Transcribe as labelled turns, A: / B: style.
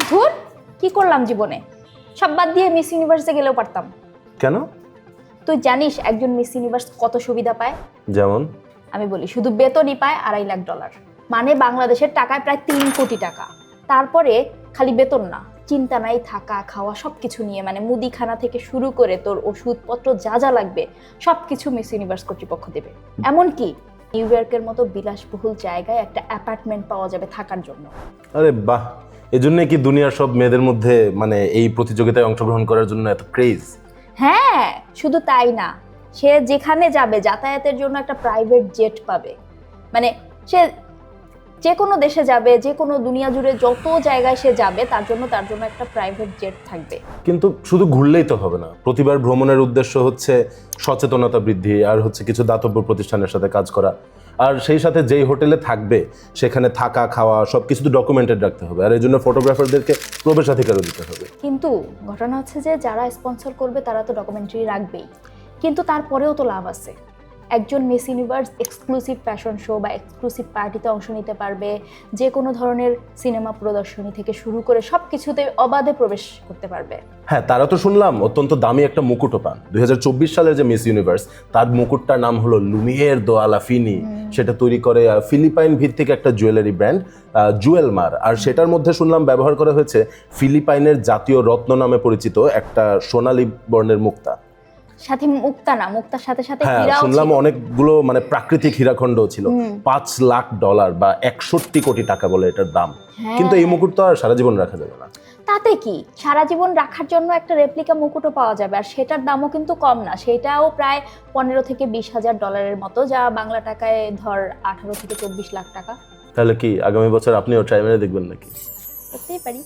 A: ধুর, কি করলাম জীবনে, সব বাদ দিয়ে মিস ইউনিভার্সে গেলেও পারতাম।
B: কেন?
A: তুই জানিস একজন মিস ইউনিভার্স কত সুবিধা পায়?
B: যেমন?
A: আমি বলি, শুধু বেতনই পায় $2.5 লাখ, মানে বাংলাদেশের টাকায় প্রায় 3 কোটি টাকা। তারপরে খালি বেতন না, চিন্তা নাই থাকা খাওয়া সবকিছু নিয়ে, মানে মুদিখানা থেকে শুরু করে তোর ওষুধপত্র যা যা লাগবে সবকিছু মিস ইউনিভার্স কর্তৃপক্ষ দেবে। এমনকি নিউ ইয়র্কের মতো বিলাসবহুল জায়গায় একটা অ্যাপার্টমেন্ট পাওয়া যাবে থাকার জন্য।
B: আরে বাহ, এজন্য কি দুনিয়ার সব মেয়েদের মধ্যে মানে এই প্রতিযোগিতায় অংশগ্রহণ করার জন্য এত ক্রেজ?
A: হ্যাঁ, শুধু তাই না, সে যেখানে যাবে যাতায়াতের জন্য একটা প্রাইভেট জেট পাবে। মানে সে যে কোনো দেশে যাবে, যে কোনো দুনিয়া জুড়ে যত জায়গায় সে যাবে তার জন্য একটা প্রাইভেট জেট থাকবে।
B: কিন্তু শুধু ঘুরলেই তো হবে না, প্রতিবার ভ্রমণের উদ্দেশ্য হচ্ছে সচেতনতা বৃদ্ধি আর হচ্ছে কিছু দাতব্য প্রতিষ্ঠানের সাথে কাজ করা, আর সেই সাথে যেই হোটেলে থাকবে সেখানে থাকা খাওয়া সবকিছু তো ডকুমেন্টেড রাখতে হবে, আর এই জন্য ফটোগ্রাফারদেরকে প্রবেশাধিকারও দিতে হবে।
A: কিন্তু ঘটনা হচ্ছে যে যারা স্পন্সর করবে তারা তো ডকুমেন্টারি রাখবেই, কিন্তু তারপরেও তো লাভ আছে। একজন miss universe exclusive fashion show বা এক্সক্লুসিভ পার্টিতে অংশ নিতে পারবে, যে কোনো ধরনের সিনেমা প্রদর্শনী থেকে শুরু করে সব কিছুতে অবাধে প্রবেশ করতে পারবে।
B: হ্যাঁ, তারা তো শুনলাম অত্যন্ত দামি একটা মুকুটও পান। 2024 সালের যে মিস ইউনিভার্স, তার মুকুটটার নাম হলো লুমিয়ের দো আলা ফিনি। সেটা তৈরি করে ফিলিপাইন ভিত্তিক একটা জুয়েলারি ব্র্যান্ড জুয়েলমার, আর সেটার মধ্যে শুনলাম ব্যবহার করা হয়েছে ফিলিপাইনের জাতীয় রত্ন নামে পরিচিত একটা সোনালী বর্ণের মুক্তা।
A: সাথে মুক্তা না, মুক্তার সাথে সাথে
B: হ্যাঁ,
A: হীরাও
B: শুনলাম
A: ছিল।
B: অনেকগুলো মানে প্রাকৃতিক হীরাখণ্ড ছিল। $5 লাখ বা 61 কোটি টাকা বলে এটার দাম।
A: হ্যাঁ।
B: কিন্তু এই মুকুট তো আর সারা জীবন রাখা যাবে না।
A: তাতে কি, সারা জীবন রাখার জন্য একটা রেপ্লিকা মুকুটও পাওয়া যাবে, আর সেটার দামও কিন্তু কম না, সেটাও প্রায় $15,000-20,000 মতো, যা বাংলা টাকায় ধর 18 থেকে 24 লাখ টাকা।
B: তাহলে কি আগামী বছর আপনিও ট্রাই মেরে দেখবেন নাকি?
A: করতেই পারি।